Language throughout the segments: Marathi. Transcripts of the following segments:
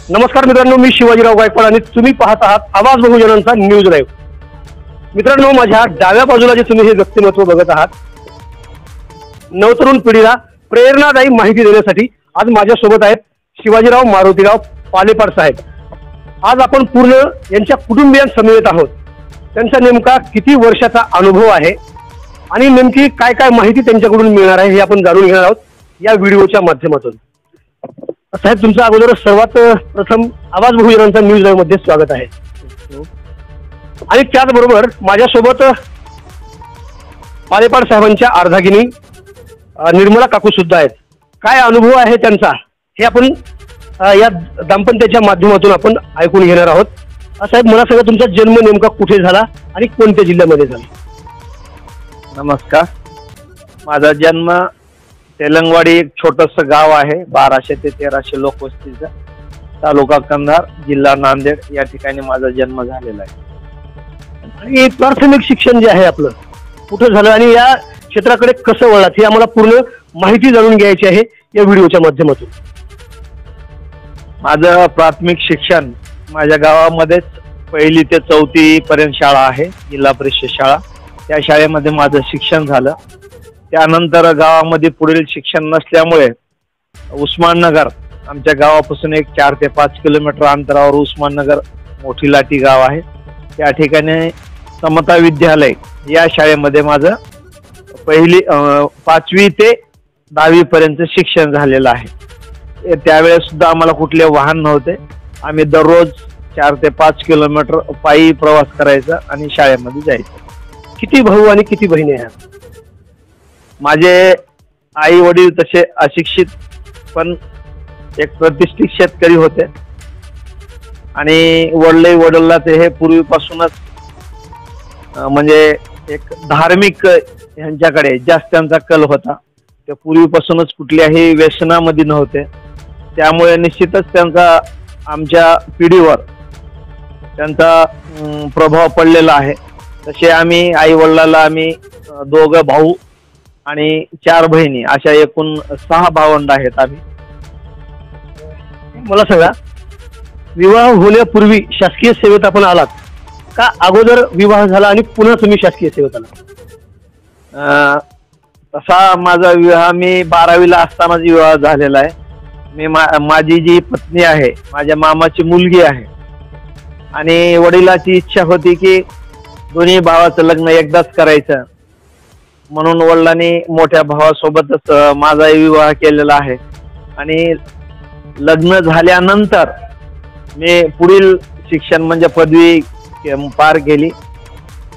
नमस्कार मित्रांनो, मी शिवाजीराव गायकवाड आणि तुम्ही पाहत आहात आवाज बहुजनांचा न्यूज लाईव्ह. मित्रांनो, माझ्या डाव्या बाजूला जे तुम्ही हे व्यक्तिमत्व बघत आहात, नवतरुण पिढीला प्रेरणादायी माहिती देण्यासाठी आज माझ्यासोबत आहेत शिवाजीराव मारुतीराव पालेपाड साहेब. आज आपण पूर्ण यांच्या कुटुंबियांसमवेत आहोत. त्यांचा नेमका किती वर्षाचा अनुभव आहे आणि नेमकी काय काय माहिती त्यांच्याकडून मिळणार आहे हे आपण जाणून घेणार आहोत या व्हिडिओच्या माध्यमातून. साहेब, तुमचं अगोदर सर्वात प्रथम आवाज बहुजनांचा न्यूज लाईव्ह मध्ये स्वागत आहे. आणि त्याचबरोबर माझ्यासोबत पालेपाड साहेबांच्या अर्धागिनी निर्मला काकू सुद्धा आहेत. काय अनुभव आहे त्यांचा हे आपण या दाम्पत्याच्या माध्यमातून आपण ऐकून घेणार आहोत. साहेब, मला सांगा, तुमचा जन्म नेमका कुठे झाला आणि कोणत्या जिल्ह्यामध्ये झाला? नमस्कार. माझा जन्म तेलंगवाडी एक छोटंसं गाव आहे, 1200 ते 1300 लोकवस्तीचा, तालुका कंधार, जिल्हा नांदेड या ठिकाणी माझा जन्म झालेला आहे. आणि प्राथमिक शिक्षण जे आहे आपलं कुठं झालं आणि या क्षेत्राकडे कसं वळलात हे आम्हाला पूर्ण माहिती जाणून घ्यायची आहे या व्हिडिओच्या माध्यमातून. माझं प्राथमिक शिक्षण माझ्या गावामध्येच 1ली ते 4थी पर्यंत शाळा आहे, जिल्हा परिषद शाळा. त्या शाळेमध्ये माझं शिक्षण झालं. त्यानंतर गावामध्ये पुढील शिक्षण नसल्यामुळे उस्माननगर, आमच्या गावापासून एक 4 ते 5 किलोमीटर अंतरावर उस्माननगर मोठी लाटी गाव आहे, त्या ठिकाणी समता विद्यालय या शाळेमध्ये माझं 5वी ते 10वी पर्यंत शिक्षण झालेलं आहे. त्यावेळेस सुद्धा आम्हाला कुठले वाहन नव्हते. आम्ही दररोज 4 ते 5 किलोमीटर पायी प्रवास करायचा आणि शाळेमध्ये जायचं. किती भाऊ आणि किती बहिणी आहेत? माझे आई वडील तसे अशिक्षित पण एक प्रतिष्ठित शेतकरी होते आणि वडिलांचे हे पूर्वीपासूनच म्हणजे एक धार्मिक ह्यांच्याकडे जास्त त्यांचा कल होता. ते पूर्वीपासूनच कुठल्याही व्यसनामध्ये नव्हते. त्यामुळे निश्चितच त्यांचा आमच्या पिढीवर त्यांचा प्रभाव पडलेला आहे. तसे आम्ही आई वडिलाला आम्ही 2 भाऊ आणि 4 बहिणी अशा एकूण 6 भावंड आहेत आम्ही. मला सांगा, विवाह होण्यापूर्वी शासकीय सेवेत आपण आलात का अगोदर विवाह झाला आणि पुन्हा तुम्ही शासकीय सेवेत आलात? तसा माझा विवाह मी 12वीला असतानाच विवाह झालेला आहे. मी माझी जी पत्नी आहे, माझ्या मामाची मुलगी आहे आणि वडिलाची इच्छा होती की दोन्ही भावाचं लग्न एकदाच करायचं, म्हणून वडिलांनी मोठ्या भावासोबतच माझा विवाह केलेला आहे. आणि लग्न झाल्यानंतर मी पुढील शिक्षण म्हणजे पदवी पार केली.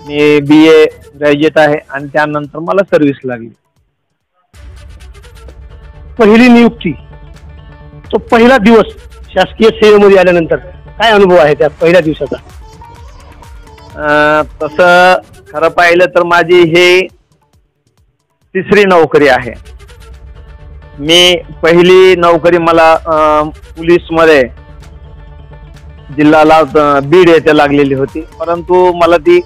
मी BA ग्रॅज्युएट आहे आणि त्यानंतर मला सर्व्हिस लागली. पहिली नियुक्ती, तो पहिला दिवस शासकीय सेवेमध्ये आल्यानंतर काय अनुभव आहे त्या पहिल्या दिवसाचा? तसं खरं पाहिलं तर माझी हे 3री नोकरी आहे. मी पहिली नोकरी मला पोलीसमध्ये जिल्ह्याला बीड येथे लागलेली होती, परंतु मला ती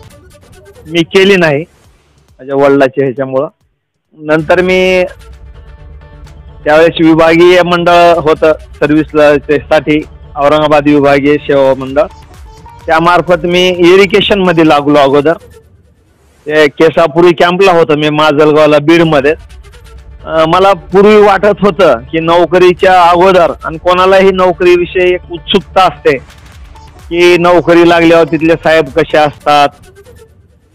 मी केली नाही माझ्या वडिलाच्या ह्याच्यामुळं. नंतर मी त्यावेळेस विभागीय मंडळ होतं सर्व्हिससाठी, औरंगाबाद विभागीय सेवा मंडळ, त्यामार्फत मी इरिगेशन मध्ये लागलो. अगोदर ते केसापुरी कॅम्पला होतं मी माजलगावला बीडमध्ये. मला पूर्वी वाटत होतं की नोकरीच्या अगोदर, आणि कोणालाही नोकरीविषयी एक उत्सुकता असते की नोकरी लागल्यावर तिथले साहेब कसे असतात,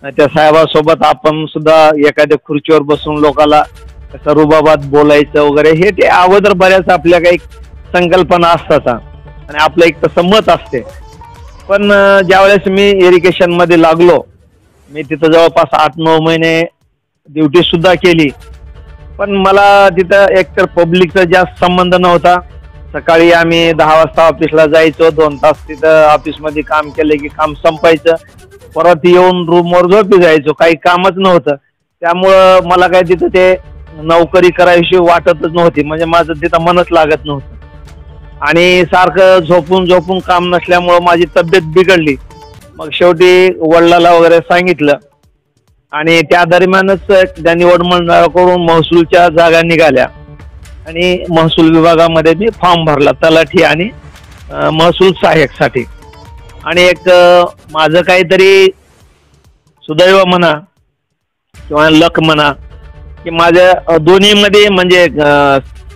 त्या साहेबासोबत आपण सुद्धा एखाद्या खुर्चीवर बसून लोकाला कसं रुबाबात बोलायचं वगैरे, हे ते अगोदर बऱ्याच आपल्या काही संकल्पना असतात आणि आपलं एक तसं मत असते. पण ज्यावेळेस मी इरिगेशन मध्ये लागलो, मी तिथं जवळपास 8-9 महिने ड्युटी सुद्धा केली. पण मला तिथं एकतर पब्लिकचा जास्त संबंध नव्हता. सकाळी आम्ही 10 वाजता ऑफिसला जायचो, 2 तास तिथं ऑफिसमध्ये काम केलं की काम संपायचं, परत येऊन रूमवर झोपी जायचो, काही कामच नव्हतं. त्यामुळं मला काय तिथं ते नोकरी करायची वाटतच नव्हती, म्हणजे माझं तिथं मनच लागत नव्हतं. आणि सारखं झोपून काम नसल्यामुळं माझी तब्येत बिघडली. मग शेवटी वडिलाला वगैरे सांगितलं आणि त्या दरम्यानच त्या निवड मंडळाकडून महसूलच्या जागा निघाल्या आणि महसूल विभागामध्ये मी फॉर्म भरला, तलाठी आणि महसूल सहाय्यकसाठी. आणि एक माझं काहीतरी सुदैव म्हणा किंवा लक म्हणा की माझ्या दोन्हीमध्ये म्हणजे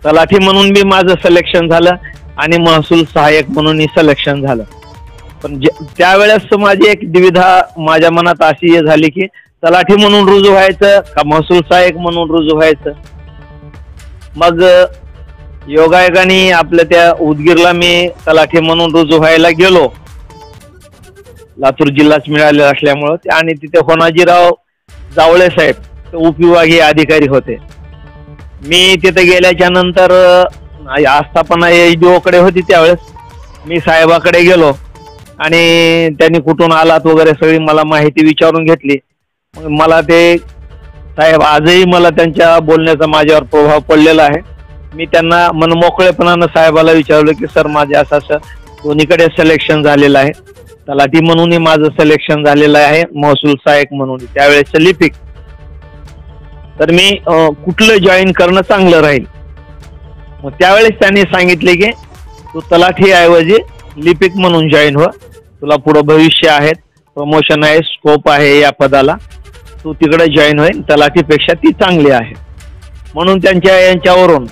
तलाठी म्हणून बी माझं सिलेक्शन झालं आणि महसूल सहाय्यक म्हणूनही सिलेक्शन झालं. पण त्यावेळेस माझी एक द्विधा माझ्या मनात अशी झाली की तलाठी म्हणून रुजू व्हायचं का महसूल सहाय्यक म्हणून रुजू व्हायचं. मग योगायोगाने आपल्या त्या उदगीरला मी तलाठी म्हणून रुजू व्हायला गेलो, लातूर जिल्हाच मिळाले असल्यामुळं. आणि तिथे होनाजीराव जावळे साहेब उपविभागीय अधिकारी होते. मी तिथे गेल्याच्या नंतर आस्थापना HDO कडे होती त्यावेळेस. मी साहेबाकडे गेलो आणि त्यांनी कुठून आलात वगैरे सगळी मला माहिती विचारून घेतली. मग मला ते साहेब आजही मला त्यांच्या बोलण्याचा माझ्यावर प्रभाव पडलेला आहे. मी त्यांना मनमोकळेपणानं साहेबाला विचारलं की सर माझे असं दोन्हीकडे सिलेक्शन झालेलं आहे, तलाठी म्हणूनही माझं सिलेक्शन झालेलं आहे, महसूल सहाय्यक म्हणून त्यावेळेस लिपिक, तर मी कुठलं जॉईन करणं चांगलं राहील. मग त्यावेळेस त्यांनी सांगितले की तू तलाठी ऐवजी लिपिक म्हणून जॉईन हो, तुला पुढं भविष्य आहे, प्रमोशन आहे, स्कोप आहे या पदाला, तू तिकडे जॉईन होईल, तलाठीपेक्षा ती चांगली आहे. म्हणून यांच्यावरून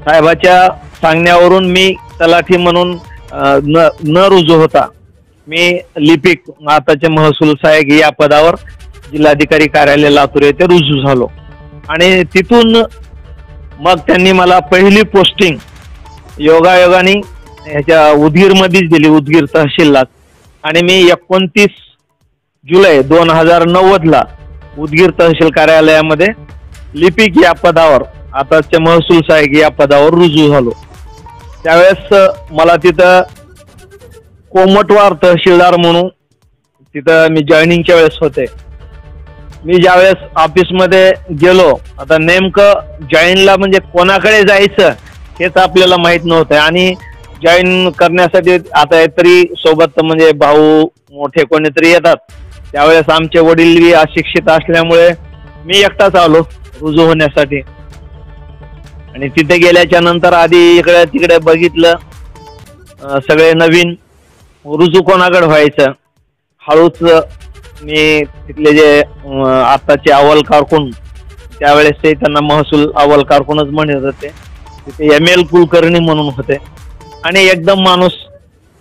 साहेबाच्या सांगण्यावरून मी तलाठी म्हणून न रुजू होता मी लिपिक आताचे महसूल सहाय्यक या पदावर जिल्हाधिकारी कार्यालय लातूर येथे रुजू झालो. आणि तिथून मग त्यांनी मला पहिली पोस्टिंग योगायोगाने ह्याच्या उदगीरमध्येच दिली, उदगीर तहसीललाच. आणि मी 29 जुलै 2090 उदगीर तहसील कार्यालयामध्ये लिपिक या पदावर आताचे महसूल सहाय्यक या पदावर रुजू झालो. त्यावेळेस मला तिथं कोमटवार तहसीलदार म्हणून तिथं मी जॉईनिंगच्या वेळेस होते. मी ज्यावेळेस ऑफिसमध्ये गेलो, आता नेमकं जॉईनला म्हणजे कोणाकडे जायचं हेच आपल्याला माहित नव्हतं. आणि जॉईन करण्यासाठी आता तरी सोबत म्हणजे भाऊ मोठे कोणीतरी येतात. त्यावेळेस आमचे वडील अशिक्षित असल्यामुळे मी एकटाच आलो रुजू होण्यासाठी. आणि तिथे गेल्याच्या नंतर आधी इकडे तिकडे बघितलं, सगळे नवीन, रुजू कोणाकडे व्हायचं. हळूच मी तिथले जे आताचे अव्वल कारकून, त्यावेळेस ते त्यांना महसूल अव्वल कारकूनच म्हणत होते, तिथे ML कुलकर्णी म्हणून होते. आणि एकदम माणूस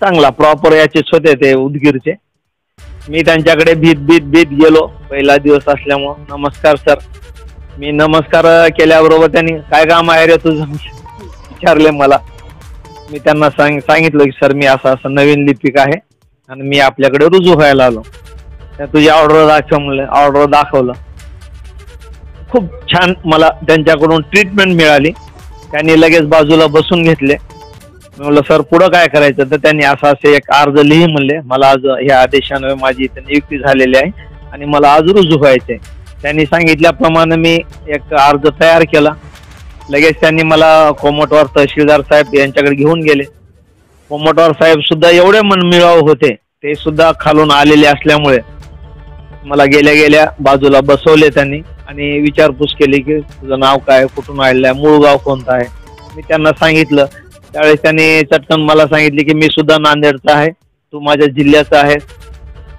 चांगला प्रॉपर याचेच होते ते उदगीरचे. मी त्यांच्याकडे भीत गेलो, पहिला दिवस असल्यामुळं. नमस्कार सर. मी नमस्कार केल्याबरोबर त्यांनी काय काम आहे रे तुझं विचारले मला. मी त्यांना सांगितलं की सर मी असं नवीन लिपिक आहे आणि मी आपल्याकडे रुजू व्हायला आलो. तुझी ऑर्डर दाखव म्हणलं. ऑर्डर दाखवलं. खूप छान मला त्यांच्याकडून ट्रीटमेंट मिळाली. त्यांनी लगेच बाजूला बसून घेतले. मी म्हणलं सर पुढं काय करायचं, तर त्यांनी असं एक अर्ज लिही म्हणले. मला आज ह्या आदेशाने माझी इथे नियुक्ती झालेली आहे आणि मला आज रुजू व्हायचंय. त्यांनी सांगितल्याप्रमाणे मी एक अर्ज तयार केला. लगेच त्यांनी मला कोमटवार तहसीलदार साहेब यांच्याकडे घेऊन गेले. कोमटवार साहेब सुद्धा एवढे मनमिळाऊ होते, ते सुद्धा खालून आलेले असल्यामुळे मला गेल्या गेल्या बाजूला बसवले त्यांनी आणि विचारपूस केली की तुझं नाव काय, कुठून आलेलं आहे, मूळ गाव कोणतं आहे. मी त्यांना सांगितलं. त्यावेळेस त्यांनी चटकन मला सांगितले की मी सुद्धा नांदेडचा आहे, तू माझ्या जिल्ह्याचा आहे.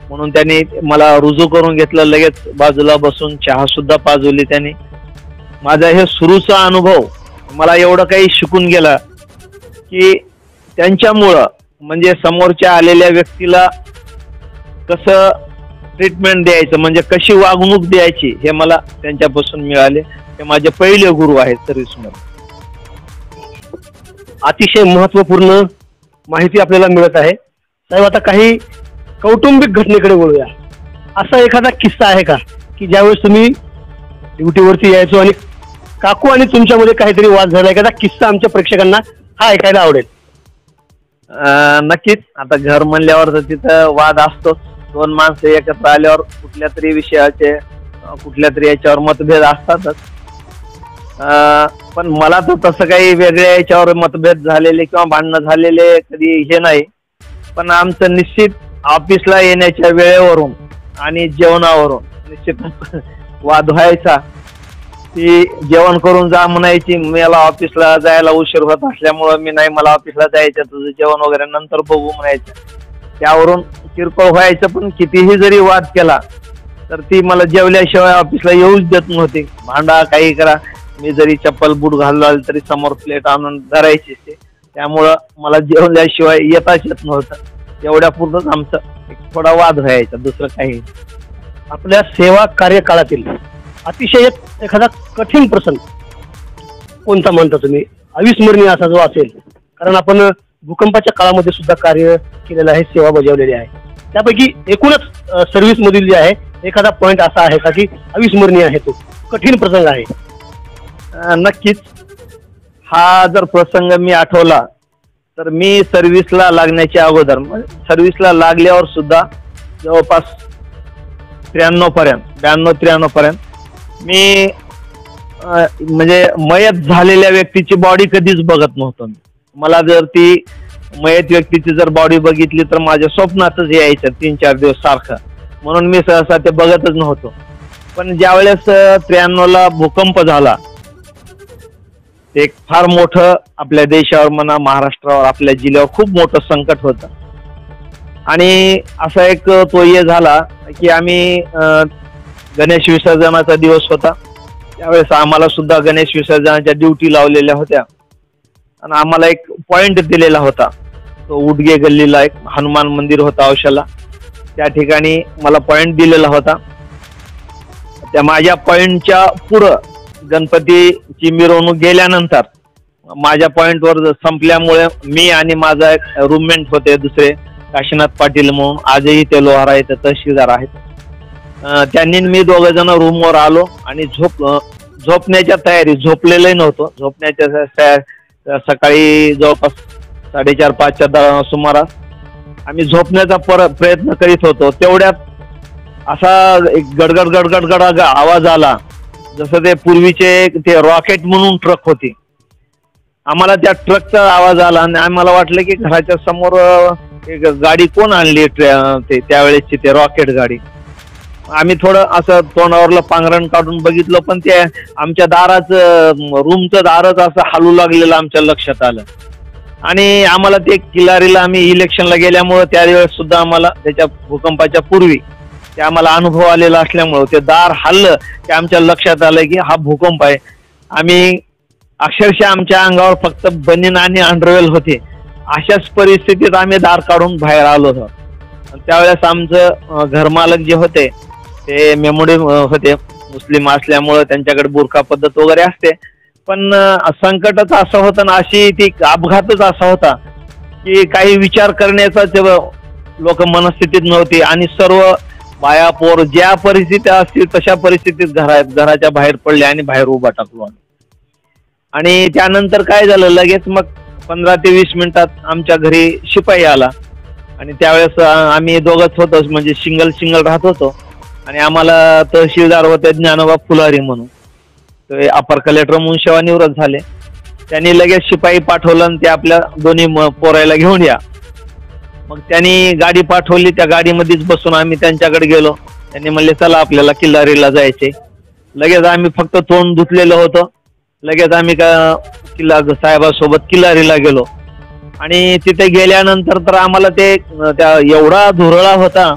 म्हणून त्यांनी मला रुजू करून घेतलं. लगेच बाजूला बसून चहा सुद्धा पाजवली त्यांनी. माझा हे सुरूचा अनुभव मला एवढं काही शिकून गेला की त्यांच्यामुळं म्हणजे समोरच्या आलेल्या व्यक्तीला कसं ट्रीटमेंट द्यायचं, म्हणजे कशी वागणूक द्यायची, हे मला त्यांच्यापासून मिळाले. ते माझे पहिले गुरु आहेत सर्व्हिसमध्ये. अतिशय महत्त्वपूर्ण माहिती आपल्याला मिळत आहे. साहेब आता काही कौटुंबिक घटनेकडे वळूया. असा एखादा किस्सा आहे का की ज्यावेळेस तुम्ही ड्युटीवरती यायचो आणि काकू आणि तुमच्यामध्ये काहीतरी वाद झाला, एखादा किस्सा आमच्या प्रेक्षकांना हा ऐकायला आवडेल. नक्कीच. आता घर म्हणल्यावर तर तिथं वाद असतोच. दोन माणसं एकत्र आल्यावर कुठल्या तरी विषयाचे कुठल्या तरी याच्यावर मतभेद असतातच. पण मला तर तसं काही वेगळ्या याच्यावर मतभेद झालेले किंवा भांडणं झालेले कधी हे नाही. पण आमचं निश्चित ऑफिसला येण्याच्या वेळेवरून आणि जेवणावरून निश्चित वाद व्हायचा. ती जेवण करून जा म्हणायची. मला ऑफिसला जायला उशीर होत असल्यामुळं मी नाही, मला ऑफिसला जायचं, तुझं जेवण वगैरे नंतर बघू म्हणायचं. त्यावरून किरकोळ व्हायचं. पण कितीही जरी वाद केला तर ती मला जेवल्याशिवाय ऑफिसला येऊच देत नव्हती. भांडा काही करा, मी जरी चप्पल बूट घालून तरी समोर प्लेट आणून धरायची ते. त्यामुळं मला जेवल्याशिवाय येताच येत नव्हतं. एवढ्या पूर्णच आमचं एक थोडा वाद व्हायचा, दुसरं काही. आपल्या सेवा कार्यकाळातील अतिशय एखादा कठीण प्रसंग कोणता म्हणता तुम्ही, अविस्मरणीय असा जो असेल? कारण आपण भूकंपाच्या काळामध्ये सुद्धा कार्य केलेलं आहे, सेवा बजावलेली आहे. त्यापैकी एकूणच सर्व्हिस मधील जे आहे एखादा पॉइंट असा आहे का की अविस्मरणीय आहे, तो कठीण प्रसंग आहे? नक्कीच. हा जर प्रसंग मी आठवला तर मी सर्व्हिसला लागण्याच्या अगोदर, सर्व्हिसला लागल्यावर सुद्धा जवळपास 92-93 पर्यंत मी म्हणजे मयत झालेल्या व्यक्तीची बॉडी कधीच बघत नव्हतो मी. मला जर ती मयत व्यक्तीची जर बॉडी बघितली तर माझ्या स्वप्नातच यायचं 3-4 दिवस सारखं, म्हणून मी सहसा ते बघतच नव्हतो. पण ज्यावेळेस 93ला भूकंप झाला, एक फार मोठं आपल्या देशावर म्हणा, महाराष्ट्रावर, आपल्या जिल्ह्यावर खूप मोठं संकट होतं. आणि असा एक तो हे झाला की आम्ही गणेश विसर्जनाचा दिवस होता. त्यावेळेस आम्हाला सुद्धा गणेश विसर्जनाच्या ड्युटी लावलेल्या होत्या आणि आम्हाला एक पॉइंट दिलेला होता. तो उडगे गल्लीला एक हनुमान मंदिर होता औशाला, त्या ठिकाणी मला पॉइंट दिलेला होता. त्या माझ्या पॉइंटच्या पुढं गणपतीची मिरवणूक गेल्यानंतर माझ्या पॉइंटवर संपल्यामुळे मी आणि माझा एक रूममेट होते दुसरे, काशीनाथ पाटील म्हणून, आजही ते लोहारा इथे तहसीलदार आहेत. त्यांनी मी दोघं जण रूमवर आलो आणि झोपण्याच्या तयारी, झोपलेलंही नव्हतो, झोपण्याच्या सकाळी जवळपास 4:30-5च्या सुमारास आम्ही झोपण्याचा प्रयत्न करीत होतो. तेवढ्यात असा एक गडगड गडगड गड आवाज आला, जसं ते पूर्वीचे ते रॉकेट म्हणून ट्रक होती. आम्हाला त्या ट्रकचा आवाज आला आणि आम्हाला वाटलं की घराच्या समोर एक गाडी कोण आणली, ते त्यावेळेसची ते रॉकेट गाडी. आम्ही थोडं असं तोंडावरलं पांघरण काढून बघितलं, पण ते आमच्या रूमचं दारच असं हलू लागलेलं आमच्या लक्षात आलं. आणि आम्हाला ते किल्लारीला आम्ही इलेक्शनला गेल्यामुळं त्यावेळेस सुद्धा आम्हाला त्याच्या भूकंपाच्या पूर्वी ते आम्हाला अनुभव आलेला असल्यामुळं ते दार हललं की आमच्या लक्षात आलं की हा भूकंप आहे. आम्ही अक्षरशः आमच्या अंगावर फक्त बनियन आणि अंडरवेल होते. अशाच परिस्थितीत आम्ही दार काढून बाहेर आलो होतो. त्यावेळेस आमचं घरमालक जे होते ते मेमोरी होते, मुस्लिम असल्यामुळं त्यांच्याकडे बुरखा पद्धत वगैरे असते. पण संकटच असं होतं ना, अशी ती अपघातच असा होता की काही विचार करण्याचा ते लोक मनस्थितीत नव्हती. आणि सर्व बाया पोर ज्या परिस्थिती असतील तशा परिस्थितीत घराच्या बाहेर पडले आणि बाहेर उभा टाकलो. आणि त्यानंतर काय झालं, लगेच मग 15 ते 20 मिनिटात आमच्या घरी शिपाई आला. आणि त्यावेळेस आम्ही दोघंच होतो, म्हणजे सिंगल राहत होतो. आणि आम्हाला तहसीलदार होते ज्ञानोबा फुलारी म्हणून, ते अपर कलेक्टर म्हणून सेवानिवृत्त झाले. त्यांनी लगेच शिपाई पाठवलं आणि ते आपल्या दोन्ही पोरायला घेऊन या. मग त्यांनी गाडी पाठवली, त्या गाडीमध्येच बसून आम्ही त्यांच्याकडे गेलो. त्यांनी म्हणले चला आपल्याला किल्लारीला जायचे. लगेच आम्ही फक्त तोंड धुतलेलं होतं, लगेच आम्ही साहेबासोबत किल्लारीला गेलो. आणि तिथे गेल्यानंतर तर आम्हाला ते त्या एवढा धुरळा होता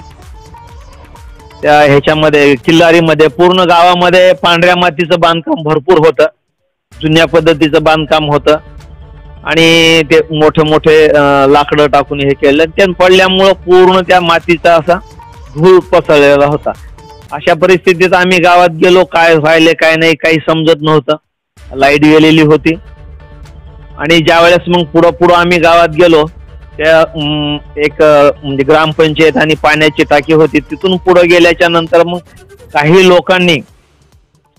त्या ह्याच्यामध्ये किल्लारीमध्ये. पूर्ण गावामध्ये पांढऱ्या मातीचं बांधकाम भरपूर होतं, जुन्या पद्धतीचं बांधकाम होतं. आणि ते मोठे लाकडं टाकून हे केलं, ते पडल्यामुळं पूर्ण त्या मातीचा असा धूळ पसरलेला होता. अशा परिस्थितीत आम्ही गावात गेलो. काय व्हायले काय नाही काही समजत नव्हतं. लाईट गेलेली होती. आणि ज्या वेळेस मग पुढं आम्ही गावात गेलो, त्या एक म्हणजे ग्रामपंचायत आणि पाण्याची टाकी होती. तिथून पुढे गेल्याच्या नंतर मग काही लोकांनी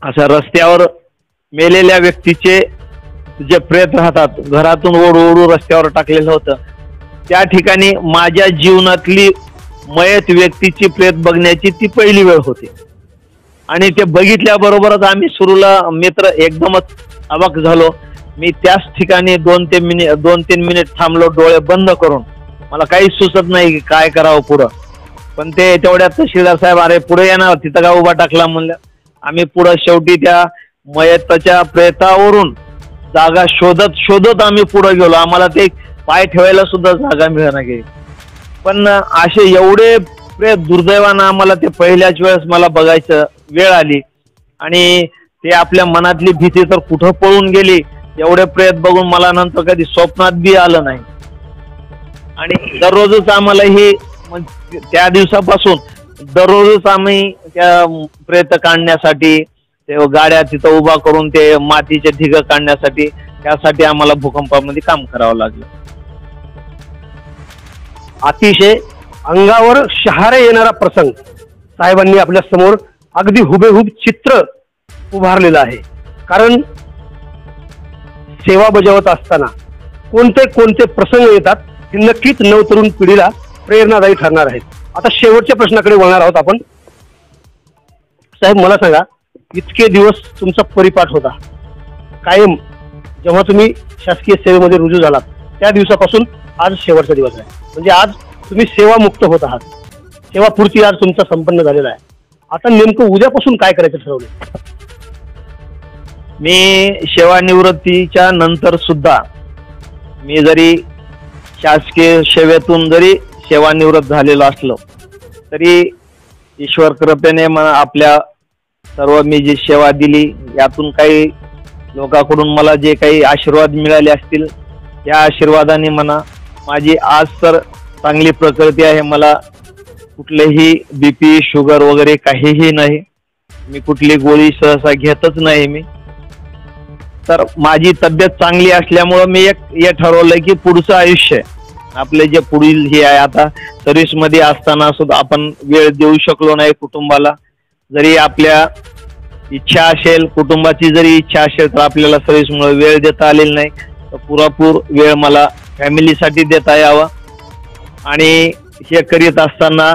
असं रस्त्यावर मेलेल्या व्यक्तीचे जे प्रेत राहतात घरातून ओढू रस्त्यावर टाकलेलं होतं. त्या ठिकाणी माझ्या जीवनातली मयत व्यक्तीची प्रेत बघण्याची ती पहिली वेळ होती. आणि ते बघितल्याबरोबरच आम्ही सुरूला मित्र एकदमच अवाक झालो. मी त्याच ठिकाणी 2-3 मिनिट थांबलो, डोळे बंद करून. मला काही सुचत नाही की काय करावं पुढं. पण ते तेवढ्यात तहसीलदार साहेब अरे पुढे येणार, तिथं का उभा टाकला म्हणलं. आम्ही पुढं शेवटी त्या मयताच्या प्रेतावरून जागा शोधत शोधत आम्ही पुढे गेलो. आम्हाला ते पाय ठेवायला सुद्धा जागा मिळेना गेली. पण असे एवढे प्रेत दुर्दैवानं आम्हाला ते पहिल्याच वेळेस मला बघायचं वेळ आली आणि ते आपल्या मनातली भीती तर कुठं पळून गेली. एवढे प्रेत बघून मला नंतर कधी स्वप्नात बी आलं नाही. आणि दररोजच आम्हाला ही त्या दिवसापासून दररोजच आम्ही त्या प्रेत काढण्यासाठी ते गाड्या तिथं उभा करून ते मातीचे ढिग काढण्यासाठी त्यासाठी आम्हाला भूकंपामध्ये काम करावं लागलं. अतिशय अंगावर शहारे येणारा प्रसंग साहेबांनी आपल्या समोर अगदी हुबेहूब चित्र उभारलेलं आहे. कारण सेवा बजावत असताना कोणते कोणते प्रसंग येतात हे नक्कीच नवतरुण पिढीला प्रेरणादायी ठरणार आहेत. आता शेवटच्या प्रश्नाकडे वळणार आहोत आपण. साहेब मला सांगा, इतके दिवस तुमचा परिपाठ होता कायम, जेव्हा तुम्ही शासकीय सेवेमध्ये रुजू झालात त्या दिवसापासून आज शेवटचा दिवस आहे. म्हणजे आज तुम्ही सेवामुक्त होत आहात. सेवापूर्ती आज तुमचा संपन्न झालेला आहे. आता नेमकं उद्यापासून काय करायचं ठरवलं? मी सेवानिवृत्तीच्या नंतर सुद्धा मी जरी शासकीय सेवेतून जरी सेवानिवृत्त झालेलो असलो तरी ईश्वर कृपेने आपल्या सर्व मी जी सेवा दिली यातून काही लोकांकडून मला जे काही आशीर्वाद मिळाले असतील त्या आशीर्वादाने म्हणा माझी आज तर चांगली प्रकृती आहे. मला कुठलेही BP शुगर वगैरे काहीही नाही. मी कुठली गोळी सहसा घेतच नाही. मी तर माझी तब्येत चांगली असल्यामुळं मी हे ठरवलंय की पुढचं आयुष्य आपले जे पुढील हे आहे, आता सर्व्हिसमध्ये असताना सुद्धा आपण वेळ देऊ शकलो नाही कुटुंबाला. जरी आपल्या इच्छा असेल, कुटुंबाची जरी इच्छा असेल तर आपल्याला सर्व्हिसमुळे वेळ देता आलेला नाही. तर पुरेपूर वेळ मला फॅमिलीसाठी देता यावा. आणि हे करीत असताना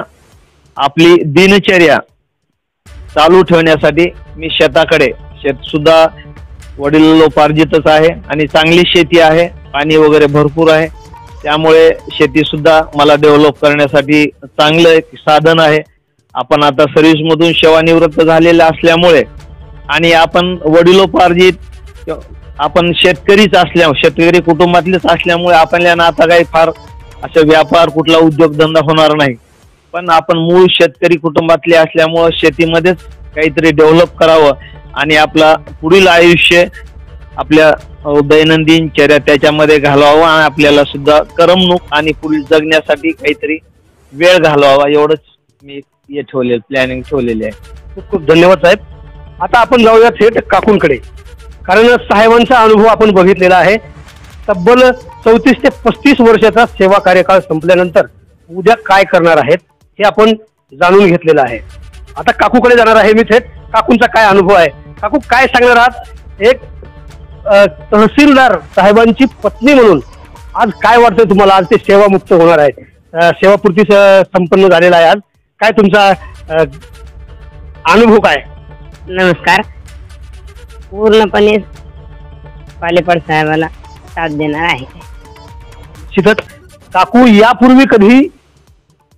आपली दिनचर्या चालू ठेवण्यासाठी मी शेताकडे, शेत सुद्धा वडिलोपार्जितच आहे आणि चांगली शेती आहे, पाणी वगैरे भरपूर आहे. त्यामुळे शेती सुद्धा मला डेव्हलप करण्यासाठी चांगलं एक साधन आहे. आपण आता सर्व्हिसमधून सेवानिवृत्त झालेलं असल्यामुळे आणि आपण वडिलोपार्जित आपण शेतकरीच शेतकरी कुटुंबातलेच असल्यामुळे आपल्याला आता काही फार असं व्यापार कुठला उद्योगधंदा होणार नाही. पण आपण मूळ शेतकरी कुटुंबातले असल्यामुळं शेतीमध्येच काहीतरी डेव्हलप करावं आणि आपला पुढील आयुष्य आपल्या दैनंदिन चर्या त्याच्यामध्ये घालवावं आणि आपल्याला सुद्धा करमणूक आणि पुढील जगण्यासाठी काहीतरी वेळ घालवावा एवढंच मी हे प्लॅनिंग ठेवलेली आहे. खूप खूप धन्यवाद साहेब. आता आपण जाऊया थेट काकूंकडे. कारण साहेबांचा अनुभव आपण बघितलेला आहे. तब्बल 34 ते 35 वर्षाचा सेवा कार्यकाळ संपल्यानंतर उद्या काय करणार आहेत हे आपण जाणून घेतलेलं आहे. आता काकूकडे जाणार आहे मी थेट. काकूंचा काय अनुभव आहे? काकू काय सांगणार आहात? एक तहसीलदार साहेबांची पत्नी म्हणून आज काय वाटतंय तुम्हाला? आज ते सेवामुक्त होणार आहेत, सेवापूर्ती संपन्न झालेला आहे. आज काय तुमचा अनुभव काय? नमस्कार. पूर्णपणे पालेपाड साहेबाला साथ देणार आहे. शिकत काकू यापूर्वी कधी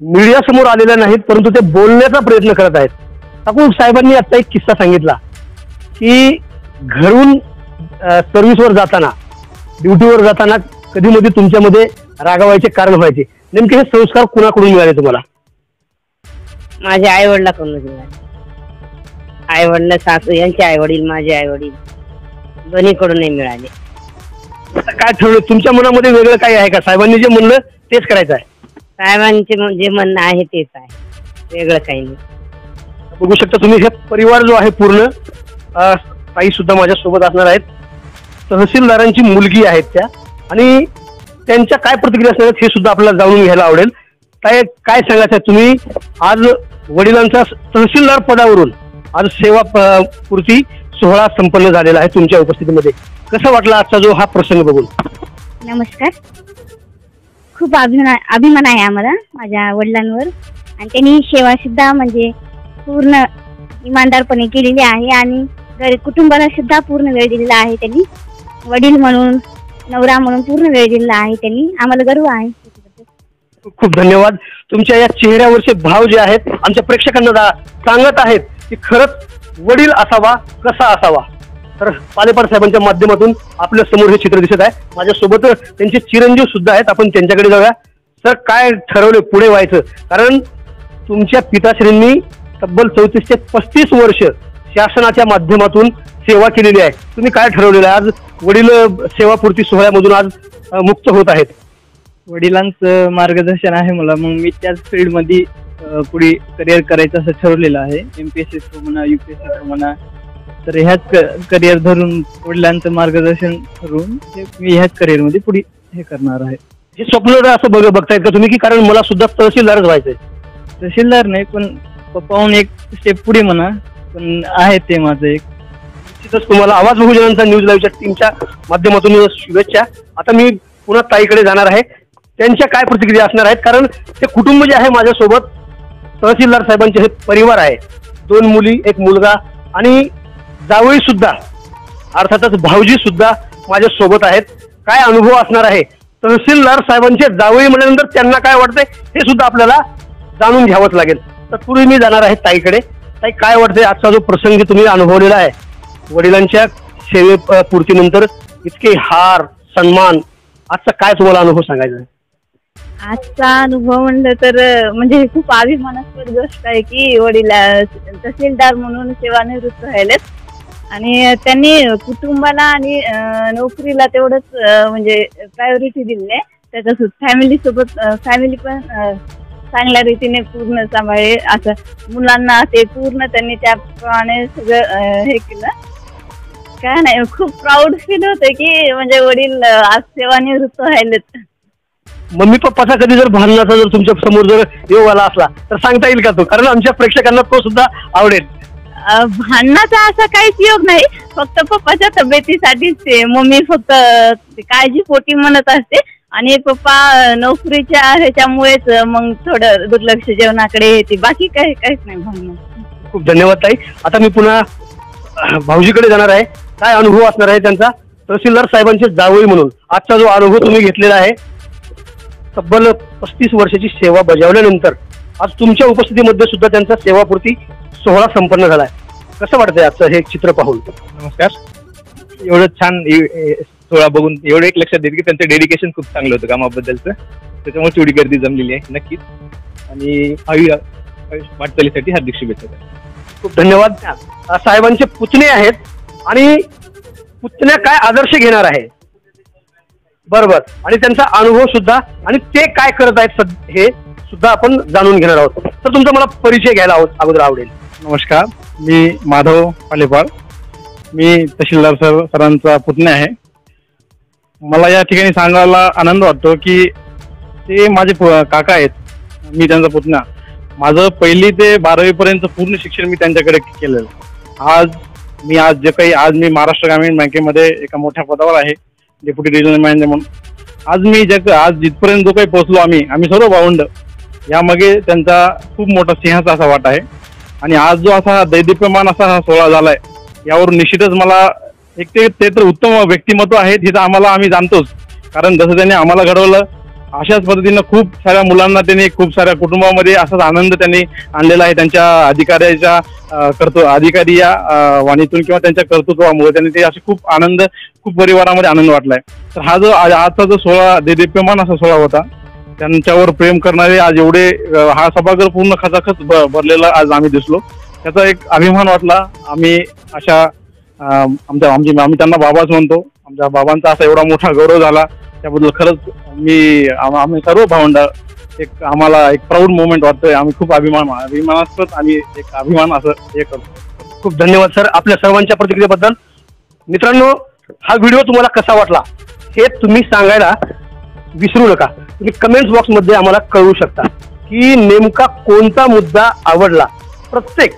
मीडिया समोर आलेल्या नाहीत, परंतु ते बोलण्याचा प्रयत्न करत आहेत. काकू, साहेबांनी आता एक किस्सा सांगितला की घरून सर्व्हिसवर जाताना, ड्युटीवर जाताना कधी मध्ये तुमच्यामध्ये रागावायचे कारण व्हायचे. नेमके हे संस्कार कुणाकडून मिळाले तुम्हाला? माझ्या आई वडिलाकडून मिळाले. आई वडील, सासू यांचे आई वडील, माझे आई वडील दोन्हीकडून मिळाले. काय ठरवलं तुमच्या मनामध्ये? वेगळं काही आहे का? साहेबांनी जे म्हणलं तेच करायचं आहे? साहेबांचे जे म्हणणं आहे तेच आहे, वेगळं काही नाही. बघू शकता तुम्ही, हे परिवार जो आहे पूर्ण, ताई सुद्धा माझ्या सोबत असणार आहेत. तहसीलदारांची मुलगी आहेत त्या, आणि त्यांच्या काय प्रतिक्रिया असणार हे सुद्धा आपल्याला जाणून घ्यायला आवडेल. काय सांगायचं तुम्ही? आज वडिलांचा तहसीलदार पदावरून आज सेवा पूर्ती सोहळा संपन्न झालेला आहे तुमच्या उपस्थितीमध्ये. कसं वाटलं आजचा जो हा प्रसंग बघून? नमस्कार. खूप अभिमान आहे आम्हाला माझ्या वडिलांवर, आणि त्यांनी सेवा सुद्धा म्हणजे पूर्ण इमानदारपणे केलेली आहे आणि कुटुंबाला सुद्धा पूर्ण वेळ दिलेला आहे. त्यांनी वडील म्हणून, नवरा म्हणून पूर्ण वेळ दिलेला आहे त्यांनी. आम्हाला गर्व आहे. खूप धन्यवाद. तुमच्या या चेहऱ्यावरचे भाव जे आहेत आमच्या प्रेक्षकांना सांगत आहेत की खरंच वडील असावा कसा असावा. तर पालेपाट साहेबांच्या माध्यमातून आपल्या समोर हे चित्र दिसत आहे. माझ्यासोबत त्यांचे चिरंजीव सुद्धा आहेत. आपण त्यांच्याकडे जाऊया. सर, काय ठरवलं पुढे व्हायचं? कारण तुमच्या पिताश्रींनी तब्बल 34 ते 35 वर्ष शासनाच्या माध्यमातून सेवा केलेली आहे. तुम्ही काय ठरवलेलं आहे? आज वडील सेवापूर्ती सोहळ्यामधून आज मुक्त होत आहेत. वडिलांचं मार्गदर्शन आहे मला, मग मी त्याच फील्डमध्ये पुढे करिअर करायचं असं ठरवलेलं आहे. MPSC थ्रू म्हणा, UPSC थ्रू म्हणा, तर ह्याच करिअर धरून वडिलांचं मार्गदर्शन करून मी ह्याच करिअरमध्ये पुढे हे करणार आहे. हे स्वप्न असं बघतायत का तुम्ही, की कारण मला सुद्धा तहसीलदारच व्हायचंय? तहसीलदार नाही, पण पप्पाहून एक स्टेप पुढे म्हणा, पण आहे ते माझं एक. निश्चितच तुम्हाला आवाज बहुजनांचा न्यूज लाईव्हच्या टीमच्या माध्यमातून शुभेच्छा. आता मी पुन्हा ताईकडे जाणार आहे. त्यांच्या काय प्रतिक्रिया असणार आहेत? कारण ते कुटुंब जे आहे माझ्यासोबत, तहसीलदार साहेबांचे हे परिवार आहे. 2 मुली, 1 मुलगा आणि जावई सुद्धा, अर्थातच भाऊजी सुद्धा माझ्या सोबत आहेत. काय अनुभव असणार आहे तहसीलदार साहेबांचे जावई म्हणल्यानंतर त्यांना काय वाटतंय हे सुद्धा आपल्याला जाणून घ्यावंच लागेल. तत्पूर्वी मी जाणार आहे ताईकडे. ताई, काय वाटतंय आजचा जो प्रसंग तुम्ही अनुभवलेला आहे, वडिलांच्या सेवेपूर्तीनंतर इतके हार सन्मान, आजचा काय तुम्हाला अनुभव सांगायचा आहे? आजचा अनुभव म्हणलं तर म्हणजे खूप अभिमानास्पद गोष्ट आहे की वडील तहसीलदार म्हणून सेवानिवृत्त राहिलेत आणि त्यांनी कुटुंबाला आणि नोकरीला तेवढंच म्हणजे प्रायोरिटी दिली आहे. त्याच्यासोबत फॅमिली पण चांगल्या रीतीने पूर्ण सांभाळले. असं मुलांना ते पूर्ण त्यांनी त्याप्रमाणे सगळं हे केलं. काय नाही, खूप प्राऊड फील होतं की म्हणजे वडील आज सेवानिवृत्त राहिलेत. मम्मी पप्पाचा कधी जर भांडणाचा जर तुमच्या समोर जर योग आला असला तर सांगता येईल का तो? कारण आमच्या प्रेक्षकांना तो सुद्धा आवडेल. भांडणाचा असा काहीच योग नाही, फक्त पप्पाच्या तब्येतीसाठीच ते. मम्मी फक्त काळजीपोटी म्हणत असते आणि पप्पा नोकरीच्या ह्याच्यामुळेच मग थोडं दुर्लक्ष जेवणाकडे येते. बाकी काहीच नाही भांडण. खूप धन्यवाद ताई. आता मी पुन्हा भाऊजीकडे जाणार आहे. काय अनुभव असणार आहे त्यांचा तहसीलदार साहेबांचे जावई म्हणून? आजचा जो अनुभव तुम्ही घेतलेला आहे, तब्बल 35 वर्षाची सेवा बजावल्यानंतर आज तुमच्या उपस्थितीमध्ये सुद्धा त्यांचा सेवापूर्ती सोहळा संपन्न झालाय. कसं वाटतंय आजचं हे चित्र पाहून? नमस्कार. एवढं छान सोहळा बघून एवढं एक लक्षात येईल की त्यांचं डेडिकेशन खूप चांगलं होतं कामाबद्दलचं. त्याच्यामुळे तेवढी गर्दी जमलेली आहे नक्कीच. आणि वाटचालीसाठी हार्दिक शुभेच्छा. खूप धन्यवाद. साहेबांचे पुतणे आहेत आणि पुतण्या काय आदर्श घेणार आहे, बरोबर, आणि त्यांचा अनुभव सुद्धा, आणि ते काय करत आहेत हे सुद्धा आपण जाणून घेणार आहोत. तर तुमचा मला परिचय घ्यायला अगोदर आवडेल. नमस्कार, मी माधव पालेपाड. मी तहसीलदार सरांचा पुतण्या आहे. मला या ठिकाणी सांगायला आनंद वाटतो की ते माझे काका आहेत, मी त्यांचा पुतण्या. माझं 1ली ते 12वी पर्यंत पूर्ण शिक्षण मी त्यांच्याकडे केलेलं. आज मी महाराष्ट्र ग्रामीण बँकेमध्ये एका मोठ्या पदावर आहे, डेप्युटी रिजनल मॅनेजर म्हणून. आज जिथपर्यंत जो काही पोहोचलो आम्ही सर्व भावंड, यामागे त्यांचा खूप मोठा सिंहाचा असा वाटा आहे. आणि आज जो असा दैदिप्यमान असा हा सोहळा झालाय, यावरून निश्चितच मला एक ते तर उत्तम व्यक्तिमत्व आहेत हे तर आम्ही जाणतोच. कारण जसं त्यांनी आम्हाला घडवलं, अशाच पद्धतीनं खूप साऱ्या मुलांना त्यांनी, खूप साऱ्या कुटुंबामध्ये असाच आनंद त्यांनी आणलेला आहे. त्यांच्या अधिकारी या वाणीतून किंवा त्यांच्या कर्तृत्वामुळे त्यांनी ते असे खूप परिवारामध्ये आनंद वाटलाय. तर हा जो आजचा जो सोहळा दैदिप्यमान असा सोहळा होता, त्यांच्यावर प्रेम करणारे आज एवढे, हा सभागृह पूर्ण खचाखच भरलेला आज आम्ही दिसलो, त्याचा एक अभिमान वाटला. आम्ही अशा आम्ही त्यांना बाबाच म्हणतो. आमच्या बाबांचा असा एवढा मोठा गौरव झाला, त्याबद्दल खरंच आम्ही सर्व भावंड आम्हाला एक प्राऊड मोमेंट वाटतोय. आम्ही खूप अभिमानास्पद आणि एक अभिमान असं हे करतो. खूप धन्यवाद सर आपल्या सर्वांच्या प्रतिक्रियेबद्दल. मित्रांनो, हा व्हिडिओ तुम्हाला कसा वाटला हे तुम्ही सांगायला विसरू नका. तुम्ही कमेंट्स बॉक्समध्ये आम्हाला कळवू शकता की नेमका कोणता मुद्दा आवडला. प्रत्येक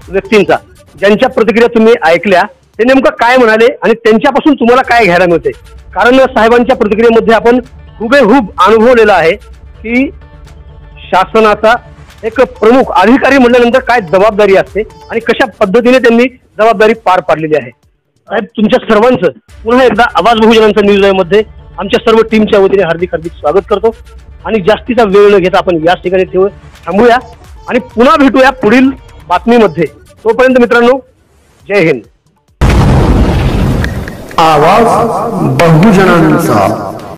व्यक्तींचा ज्यांच्या प्रतिक्रिया तुम्ही ऐकल्या ते नेमकं काय म्हणाले आणि त्यांच्यापासून तुम्हाला काय घ्यायला मिळते. कारण साहेबांच्या प्रतिक्रियेमध्ये आपण हुबेहूब अनुभवलेला आहे की शासनाचा एक प्रमुख अधिकारी म्हटल्यानंतर काय जबाबदारी असते आणि कशा पद्धतीने त्यांनी जबाबदारी पार पाडलेली आहे. साहेब, तुमच्या सर्वांचं पुन्हा एकदा आवाज बहुजनांचा न्यूज लाईव्हमध्ये आमच्या सर्व टीमच्या वतीने हार्दिक स्वागत करतो. आणि जास्तीचा वेळ न घेता आपण याच ठिकाणी थांबूया आणि पुन्हा भेटूया पुढील बातमीमध्ये. तोपर्यंत मित्रांनो, जय हिंद. आवाज बहुजनांचा.